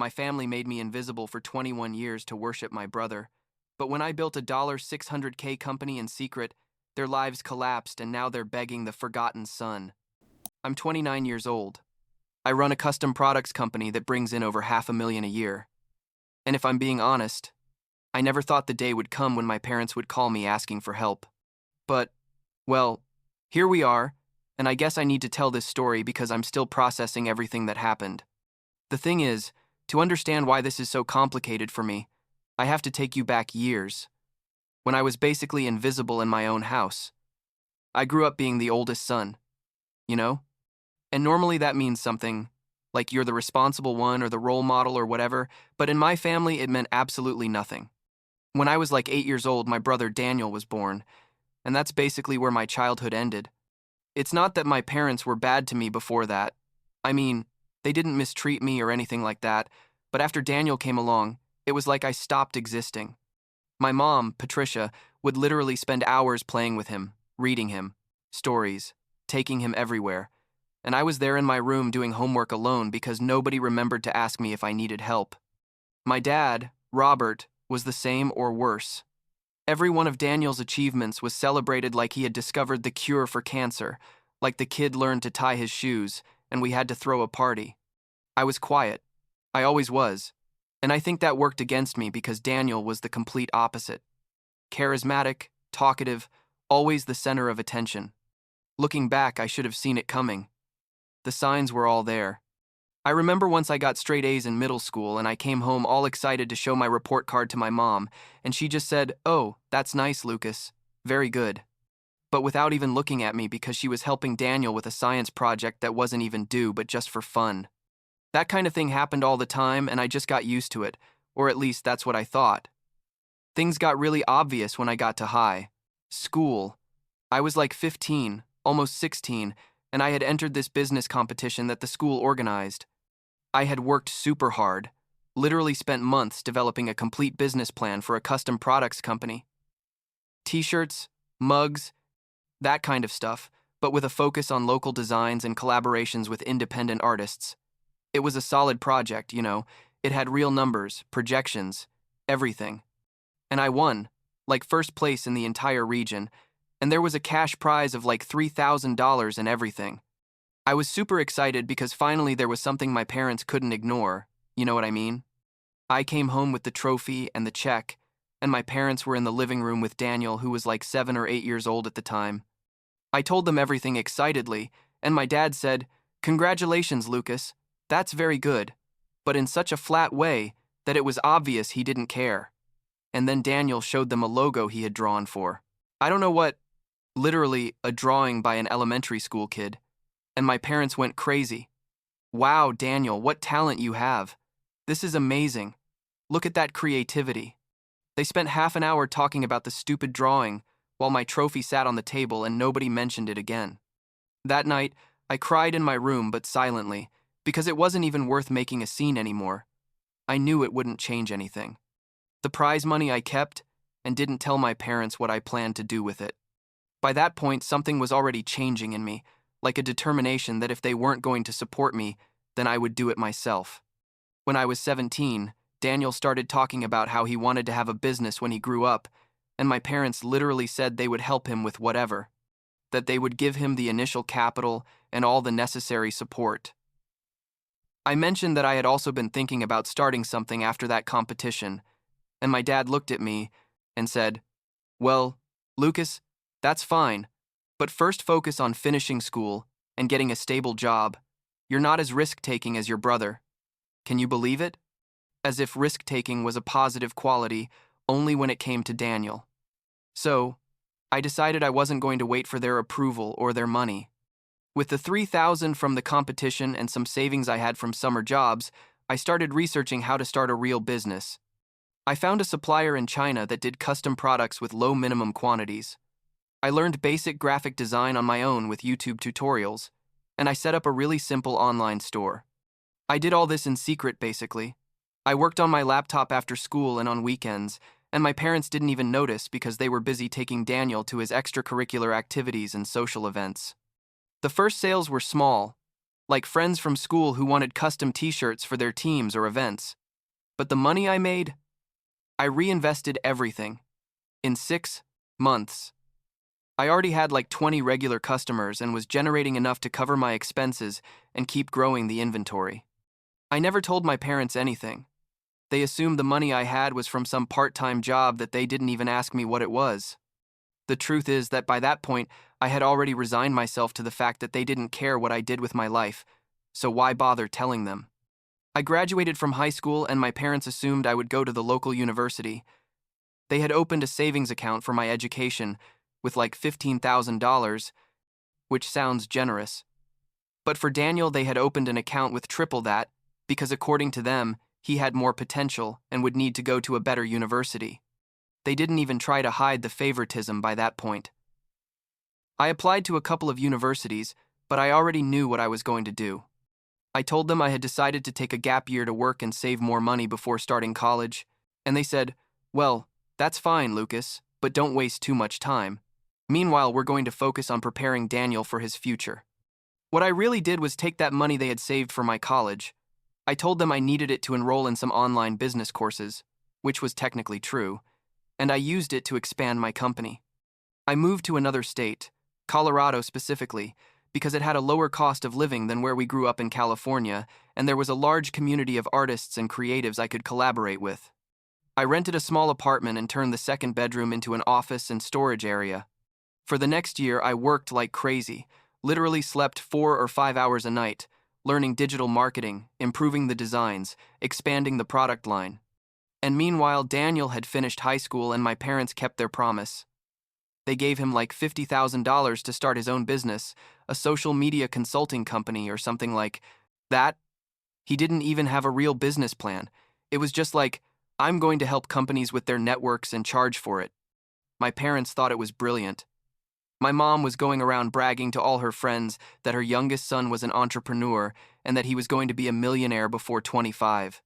my family made me invisible for 21 years to worship my brother. But when I built a $600K company in secret, their lives collapsed and now they're begging the forgotten son. I'm 29 years old. I run a custom products company that brings in over $500,000 a year. And if I'm being honest, I never thought the day would come when my parents would call me asking for help. But, well, here we are, and I guess I need to tell this story because I'm still processing everything that happened. The thing is, to understand why this is so complicated for me, I have to take you back years, when I was basically invisible in my own house. I grew up being the oldest son, you know? And normally that means something, like you're the responsible one or the role model or whatever, but in my family it meant absolutely nothing. When I was like 8 years old, my brother Daniel was born, and that's basically where my childhood ended. It's not that my parents were bad to me before that. I mean, they didn't mistreat me or anything like that, but after Daniel came along, it was like I stopped existing. My mom, Patricia, would literally spend hours playing with him, reading him, stories, taking him everywhere, and I was there in my room doing homework alone because nobody remembered to ask me if I needed help. My dad, Robert, was the same or worse. Every one of Daniel's achievements was celebrated like he had discovered the cure for cancer, like the kid learned to tie his shoes, and we had to throw a party. I was quiet. I always was. And I think that worked against me because Daniel was the complete opposite. Charismatic, talkative, always the center of attention. Looking back, I should have seen it coming. The signs were all there. I remember once I got straight A's in middle school and I came home all excited to show my report card to my mom, and she just said, "Oh, that's nice, Lucas. Very good." But without even looking at me because she was helping Daniel with a science project that wasn't even due but just for fun. That kind of thing happened all the time and I just got used to it, or at least that's what I thought. Things got really obvious when I got to high school. I was like 15, almost 16, and I had entered this business competition that the school organized. I had worked super hard, literally spent months developing a complete business plan for a custom products company. T-shirts, mugs, that kind of stuff, but with a focus on local designs and collaborations with independent artists. It was a solid project, you know. It had real numbers, projections, everything. And I won, like first place in the entire region, and there was a cash prize of like $3,000 and everything. I was super excited because finally there was something my parents couldn't ignore, you know what I mean? I came home with the trophy and the check, and my parents were in the living room with Daniel, who was like 7 or 8 years old at the time. I told them everything excitedly, and my dad said, "Congratulations, Lucas. That's very good," but in such a flat way that it was obvious he didn't care. And then Daniel showed them a logo he had drawn for. I don't know what, literally a drawing by an elementary school kid. And my parents went crazy. "Wow, Daniel, what talent you have. This is amazing. Look at that creativity." They spent half an hour talking about the stupid drawing while my trophy sat on the table and nobody mentioned it again. That night, I cried in my room but silently, because it wasn't even worth making a scene anymore. I knew it wouldn't change anything. The prize money I kept and didn't tell my parents what I planned to do with it. By that point, something was already changing in me, like a determination that if they weren't going to support me, then I would do it myself. When I was 17, Daniel started talking about how he wanted to have a business when he grew up, and my parents literally said they would help him with whatever, that they would give him the initial capital and all the necessary support. I mentioned that I had also been thinking about starting something after that competition, and my dad looked at me and said, "Well, Lucas, that's fine, but first focus on finishing school and getting a stable job. You're not as risk-taking as your brother." Can you believe it? As if risk-taking was a positive quality only when it came to Daniel. So, I decided I wasn't going to wait for their approval or their money. With the $3,000 from the competition and some savings I had from summer jobs, I started researching how to start a real business. I found a supplier in China that did custom products with low minimum quantities. I learned basic graphic design on my own with YouTube tutorials, and I set up a really simple online store. I did all this in secret, basically. I worked on my laptop after school and on weekends, and my parents didn't even notice because they were busy taking Daniel to his extracurricular activities and social events. The first sales were small, like friends from school who wanted custom t-shirts for their teams or events. But the money I made, I reinvested everything. In 6 months, I already had like 20 regular customers and was generating enough to cover my expenses and keep growing the inventory. I never told my parents anything. They assumed the money I had was from some part-time job that they didn't even ask me what it was. The truth is that by that point, I had already resigned myself to the fact that they didn't care what I did with my life, so why bother telling them? I graduated from high school and my parents assumed I would go to the local university. They had opened a savings account for my education with like $15,000, which sounds generous. But for Daniel, they had opened an account with triple that because according to them, he had more potential and would need to go to a better university. They didn't even try to hide the favoritism by that point. I applied to a couple of universities, but I already knew what I was going to do. I told them I had decided to take a gap year to work and save more money before starting college, and they said, "Well, that's fine, Lucas, but don't waste too much time. Meanwhile, we're going to focus on preparing Daniel for his future." What I really did was take that money they had saved for my college. I told them I needed it to enroll in some online business courses, which was technically true, and I used it to expand my company. I moved to another state, Colorado specifically, because it had a lower cost of living than where we grew up in California, and there was a large community of artists and creatives I could collaborate with. I rented a small apartment and turned the second bedroom into an office and storage area. For the next year, I worked like crazy, literally slept 4 or 5 hours a night, learning digital marketing, improving the designs, expanding the product line. And meanwhile, Daniel had finished high school and my parents kept their promise. They gave him like $50,000 to start his own business, a social media consulting company or something like that. He didn't even have a real business plan. It was just like, I'm going to help companies with their networks and charge for it. My parents thought it was brilliant. My mom was going around bragging to all her friends that her youngest son was an entrepreneur and that he was going to be a millionaire before 25.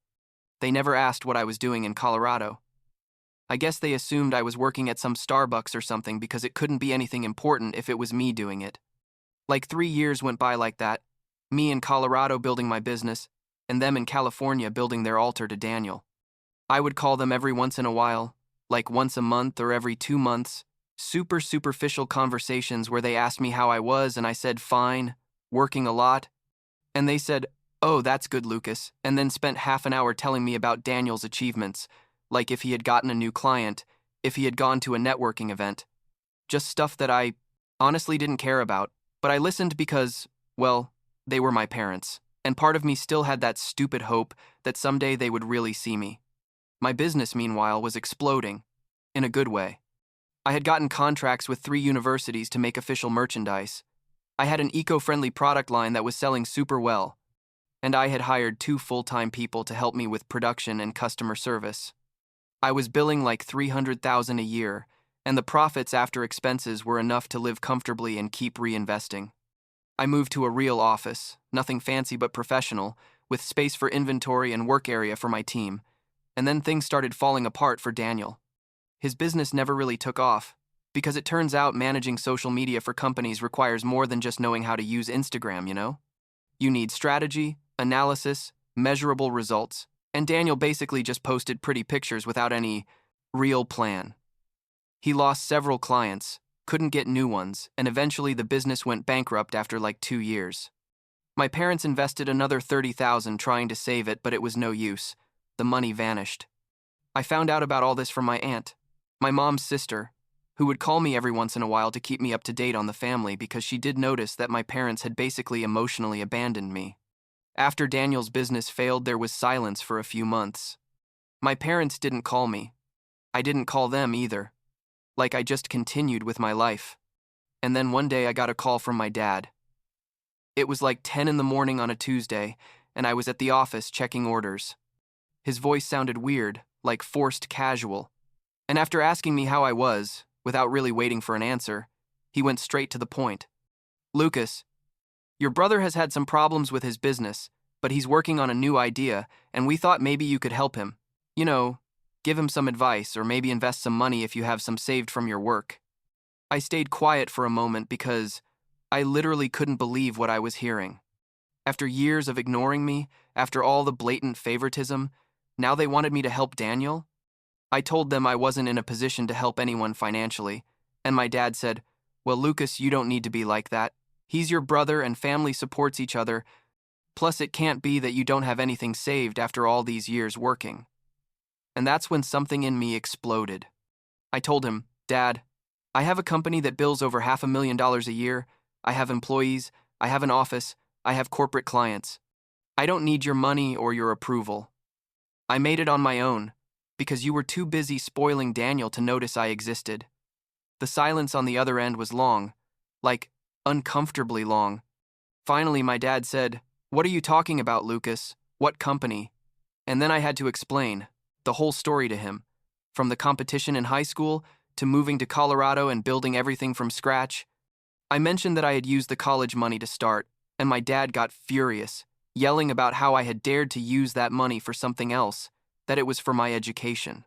They never asked what I was doing in Colorado. I guess they assumed I was working at some Starbucks or something because it couldn't be anything important if it was me doing it. Like 3 years went by like that, me in Colorado building my business, and them in California building their altar to Daniel. I would call them every once in a while, like once a month or every 2 months, super superficial conversations where they asked me how I was and I said fine, working a lot. And they said, "Oh, that's good, Lucas," and then spent half an hour telling me about Daniel's achievements, like if he had gotten a new client, if he had gone to a networking event. Just stuff that I honestly didn't care about, but I listened because, well, they were my parents, and part of me still had that stupid hope that someday they would really see me. My business, meanwhile, was exploding, in a good way. I had gotten contracts with 3 universities to make official merchandise. I had an eco-friendly product line that was selling super well, and I had hired 2 full-time people to help me with production and customer service. I was billing like $300,000 a year, and the profits after expenses were enough to live comfortably and keep reinvesting. I moved to a real office, nothing fancy but professional, with space for inventory and work area for my team, and then things started falling apart for Daniel. His business never really took off, because it turns out managing social media for companies requires more than just knowing how to use Instagram, you know? You need strategy, analysis, measurable results, and Daniel basically just posted pretty pictures without any real plan. He lost several clients, couldn't get new ones, and eventually the business went bankrupt after like 2 years. My parents invested another $30,000 trying to save it, but it was no use. The money vanished. I found out about all this from my aunt, my mom's sister, who would call me every once in a while to keep me up to date on the family because she did notice that my parents had basically emotionally abandoned me. After Daniel's business failed, there was silence for a few months. My parents didn't call me. I didn't call them either. Like I just continued with my life. And then one day I got a call from my dad. It was like 10 in the morning on a Tuesday, and I was at the office checking orders. His voice sounded weird, like forced casual. And after asking me how I was, without really waiting for an answer, he went straight to the point. "Lucas, your brother has had some problems with his business, but he's working on a new idea, and we thought maybe you could help him. You know, give him some advice or maybe invest some money if you have some saved from your work." I stayed quiet for a moment because I literally couldn't believe what I was hearing. After years of ignoring me, after all the blatant favoritism, now they wanted me to help Daniel? I told them I wasn't in a position to help anyone financially, and my dad said, "Well, Lucas, you don't need to be like that. He's your brother and family supports each other. Plus, it can't be that you don't have anything saved after all these years working." And that's when something in me exploded. I told him, "Dad, I have a company that bills over $500,000 a year. I have employees, I have an office, I have corporate clients. I don't need your money or your approval. I made it on my own because you were too busy spoiling Daniel to notice I existed." The silence on the other end was long, like uncomfortably long. Finally, my dad said, "What are you talking about, Lucas? What company?" And then I had to explain the whole story to him, from the competition in high school to moving to Colorado and building everything from scratch. I mentioned that I had used the college money to start, and my dad got furious, yelling about how I had dared to use that money for something else, that it was for my education.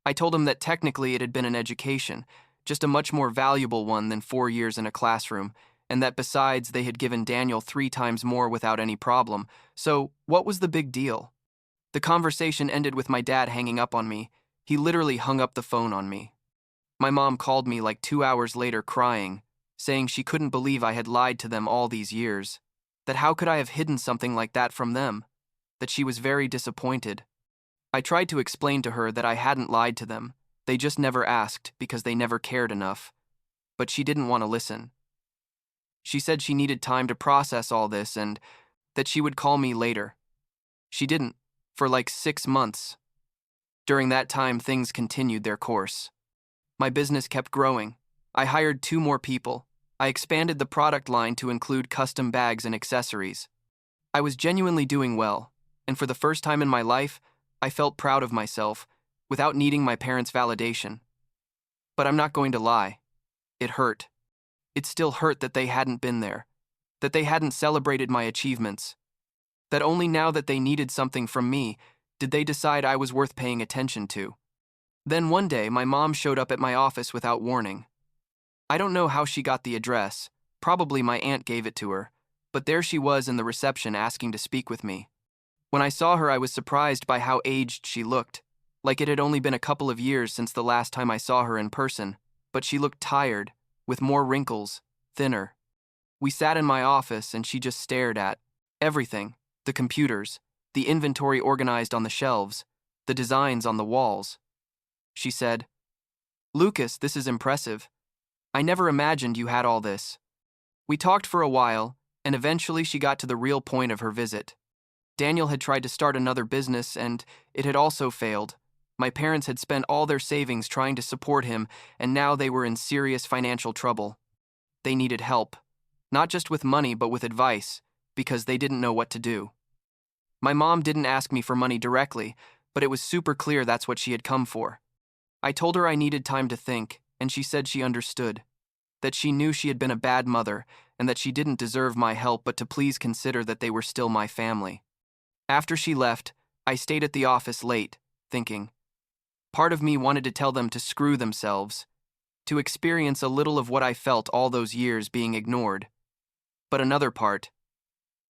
I told him that technically it had been an education, just a much more valuable one than 4 years in a classroom, and that besides they had given Daniel 3 times more without any problem, so what was the big deal? The conversation ended with my dad hanging up on me. He literally hung up the phone on me. My mom called me like 2 hours later crying, saying she couldn't believe I had lied to them all these years, that how could I have hidden something like that from them, that she was very disappointed. I tried to explain to her that I hadn't lied to them, they just never asked because they never cared enough, but she didn't want to listen. She said she needed time to process all this and that she would call me later. She didn't, for like 6 months. During that time, things continued their course. My business kept growing. I hired 2 more people. I expanded the product line to include custom bags and accessories. I was genuinely doing well, and for the first time in my life, I felt proud of myself, without needing my parents' validation. But I'm not going to lie. It hurt. It still hurt that they hadn't been there, that they hadn't celebrated my achievements, that only now that they needed something from me did they decide I was worth paying attention to. Then one day, my mom showed up at my office without warning. I don't know how she got the address, probably my aunt gave it to her, but there she was in the reception asking to speak with me. When I saw her, I was surprised by how aged she looked, like it had only been a couple of years since the last time I saw her in person, but she looked tired, with more wrinkles, thinner. We sat in my office and she just stared at everything, the computers, the inventory organized on the shelves, the designs on the walls. She said, "Lucas, this is impressive. I never imagined you had all this." We talked for a while, and eventually she got to the real point of her visit. Daniel had tried to start another business, and it had also failed. My parents had spent all their savings trying to support him, and now they were in serious financial trouble. They needed help, not just with money but with advice, because they didn't know what to do. My mom didn't ask me for money directly, but it was super clear that's what she had come for. I told her I needed time to think, and she said she understood, that she knew she had been a bad mother and that she didn't deserve my help but to please consider that they were still my family. After she left, I stayed at the office late, thinking. Part of me wanted to tell them to screw themselves, to experience a little of what I felt all those years being ignored. But another part,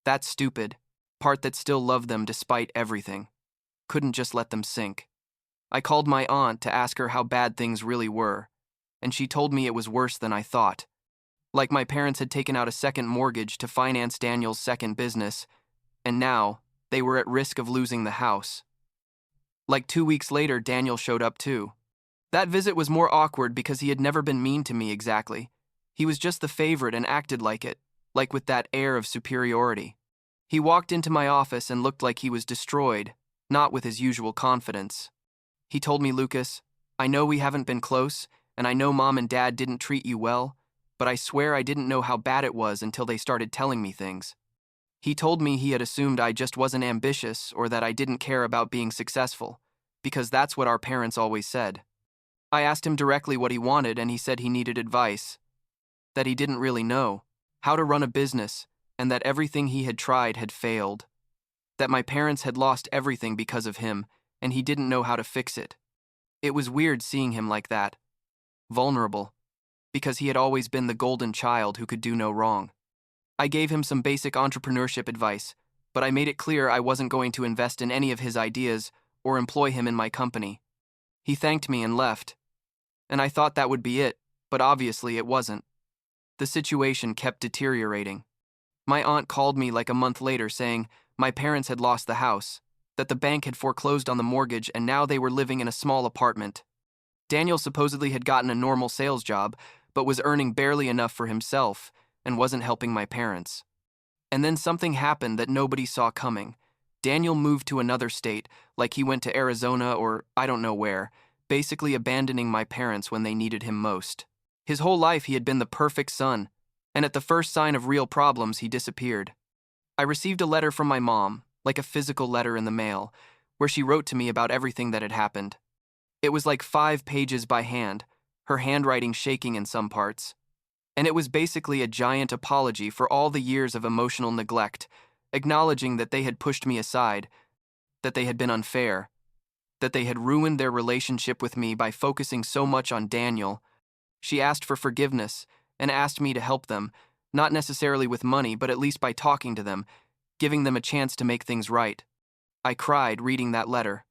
that stupid, part that still loved them despite everything, couldn't just let them sink. I called my aunt to ask her how bad things really were, and she told me it was worse than I thought. Like my parents had taken out a second mortgage to finance Daniel's second business, and now they were at risk of losing the house. Like 2 weeks later, Daniel showed up too. That visit was more awkward because he had never been mean to me exactly. He was just the favorite and acted like it, like with that air of superiority. He walked into my office and looked like he was destroyed, not with his usual confidence. He told me, "Lucas, I know we haven't been close, and I know Mom and Dad didn't treat you well, but I swear I didn't know how bad it was until they started telling me things." He told me he had assumed I just wasn't ambitious or that I didn't care about being successful, because that's what our parents always said. I asked him directly what he wanted, and he said he needed advice, that he didn't really know how to run a business, and that everything he had tried had failed, that my parents had lost everything because of him, and he didn't know how to fix it. It was weird seeing him like that, vulnerable, because he had always been the golden child who could do no wrong. I gave him some basic entrepreneurship advice, but I made it clear I wasn't going to invest in any of his ideas or employ him in my company. He thanked me and left, and I thought that would be it, but obviously it wasn't. The situation kept deteriorating. My aunt called me like a month later saying my parents had lost the house, that the bank had foreclosed on the mortgage and now they were living in a small apartment. Daniel supposedly had gotten a normal sales job, but was earning barely enough for himself and wasn't helping my parents. And then something happened that nobody saw coming. Daniel moved to another state, like he went to Arizona or I don't know where, basically abandoning my parents when they needed him most. His whole life he had been the perfect son, and at the first sign of real problems he disappeared. I received a letter from my mom, like a physical letter in the mail, where she wrote to me about everything that had happened. It was like 5 pages by hand, her handwriting shaking in some parts. And it was basically a giant apology for all the years of emotional neglect, acknowledging that they had pushed me aside, that they had been unfair, that they had ruined their relationship with me by focusing so much on Daniel. She asked for forgiveness and asked me to help them, not necessarily with money, but at least by talking to them, giving them a chance to make things right. I cried reading that letter.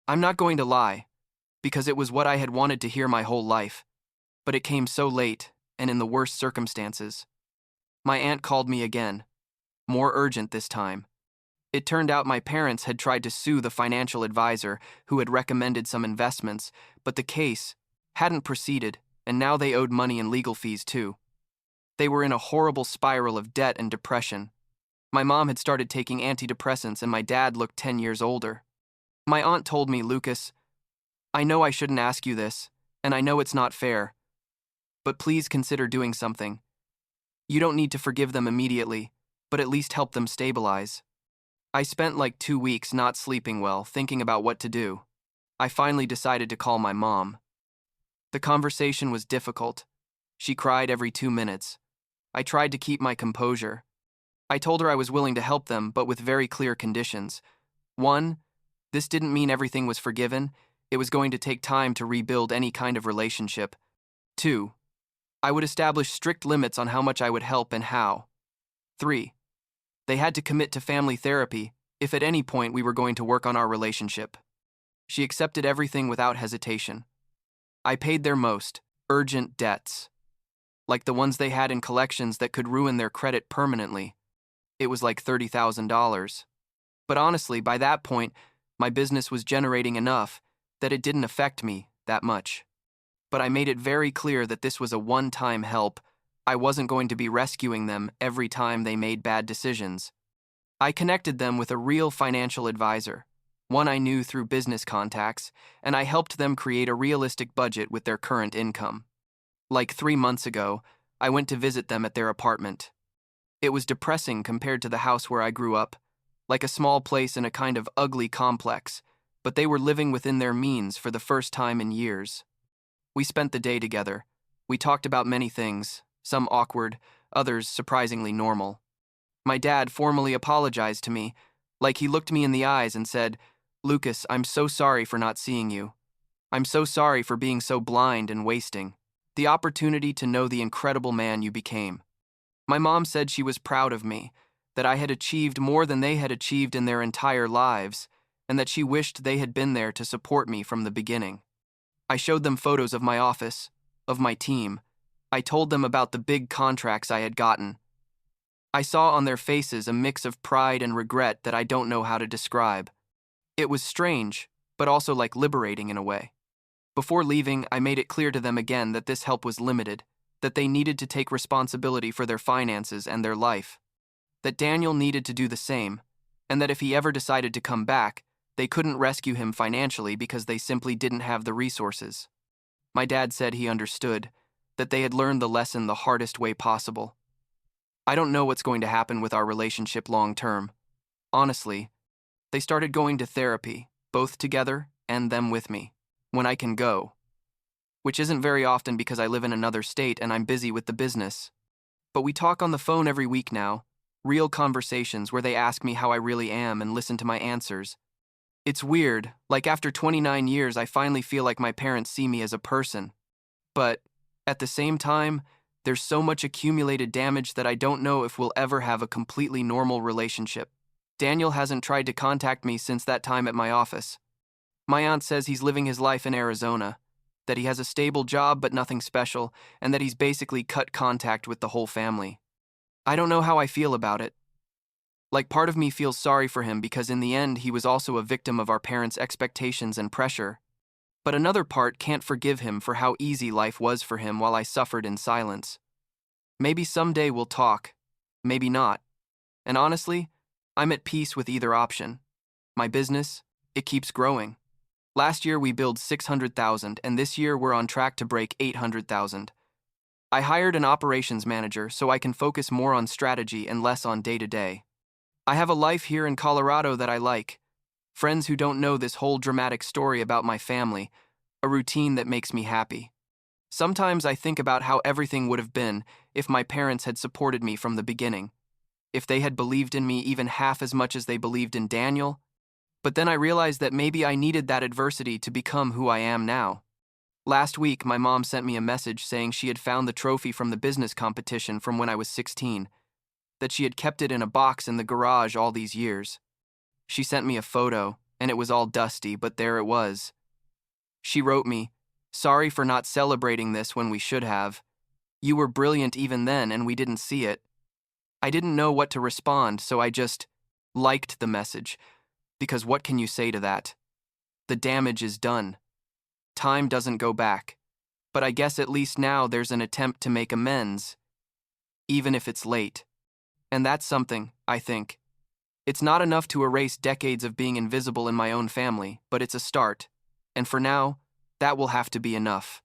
I'm not going to lie, because it was what I had wanted to hear my whole life, but it came so late and in the worst circumstances. My aunt called me again, more urgent this time. It turned out my parents had tried to sue the financial advisor who had recommended some investments, but the case hadn't proceeded, and now they owed money and legal fees too. They were in a horrible spiral of debt and depression. My mom had started taking antidepressants and my dad looked 10 years older. My aunt told me, Lucas, I know I shouldn't ask you this, and I know it's not fair, but please consider doing something. You don't need to forgive them immediately, but at least help them stabilize. I spent like 2 weeks not sleeping well, thinking about what to do. I finally decided to call my mom. The conversation was difficult. She cried every 2 minutes. I tried to keep my composure. I told her I was willing to help them, but with very clear conditions. 1, this didn't mean everything was forgiven. It was going to take time to rebuild any kind of relationship. 2, I would establish strict limits on how much I would help and how. 3, they had to commit to family therapy if at any point we were going to work on our relationship. She accepted everything without hesitation. I paid their most urgent debts, like the ones they had in collections that could ruin their credit permanently. It was like $30,000. But honestly, by that point, my business was generating enough that it didn't affect me that much. But I made it very clear that this was a one-time help. I wasn't going to be rescuing them every time they made bad decisions. I connected them with a real financial advisor, one I knew through business contacts, and I helped them create a realistic budget with their current income. Like 3 months ago, I went to visit them at their apartment. It was depressing compared to the house where I grew up, like a small place in a kind of ugly complex, but they were living within their means for the first time in years. We spent the day together. We talked about many things, some awkward, others surprisingly normal. My dad formally apologized to me, like he looked me in the eyes and said, Lucas, I'm so sorry for not seeing you. I'm so sorry for being so blind and wasting the opportunity to know the incredible man you became. My mom said she was proud of me, that I had achieved more than they had achieved in their entire lives, and that she wished they had been there to support me from the beginning. I showed them photos of my office, of my team. I told them about the big contracts I had gotten. I saw on their faces a mix of pride and regret that I don't know how to describe. It was strange, but also like liberating in a way. Before leaving, I made it clear to them again that this help was limited, that they needed to take responsibility for their finances and their life, that Daniel needed to do the same, and that if he ever decided to come back, they couldn't rescue him financially because they simply didn't have the resources. My dad said he understood, that they had learned the lesson the hardest way possible. I don't know what's going to happen with our relationship long term. Honestly, they started going to therapy, both together and them with me, when I can go, which isn't very often because I live in another state and I'm busy with the business. But we talk on the phone every week now, real conversations where they ask me how I really am and listen to my answers. It's weird, like after 29 years I finally feel like my parents see me as a person. But, at the same time, There's so much accumulated damage that I don't know if we'll ever have a completely normal relationship. Daniel hasn't tried to contact me since that time at my office. My aunt says he's living his life in Arizona, that he has a stable job but nothing special, and that he's basically cut contact with the whole family. I don't know how I feel about it. Like, part of me feels sorry for him because in the end he was also a victim of our parents' expectations and pressure. But another part can't forgive him for how easy life was for him while I suffered in silence. Maybe someday we'll talk, maybe not. And honestly, I'm at peace with either option. My business, it keeps growing. Last year we billed 600,000 and this year we're on track to break 800,000. I hired an operations manager so I can focus more on strategy and less on day-to-day. I have a life here in Colorado that I like. Friends who don't know this whole dramatic story about my family, a routine that makes me happy. Sometimes I think about how everything would have been if my parents had supported me from the beginning, if they had believed in me even half as much as they believed in Daniel. But then I realized that maybe I needed that adversity to become who I am now. Last week, my mom sent me a message saying she had found the trophy from the business competition from when I was 16, that she had kept it in a box in the garage all these years. She sent me a photo, and it was all dusty, but there it was. She wrote me, "Sorry for not celebrating this when we should have. You were brilliant even then, and we didn't see it." I didn't know what to respond, so I just liked the message, because what can you say to that? The damage is done. Time doesn't go back, but I guess at least now there's an attempt to make amends, even if it's late. And that's something, I think. It's not enough to erase decades of being invisible in my own family, but it's a start. And for now, that will have to be enough.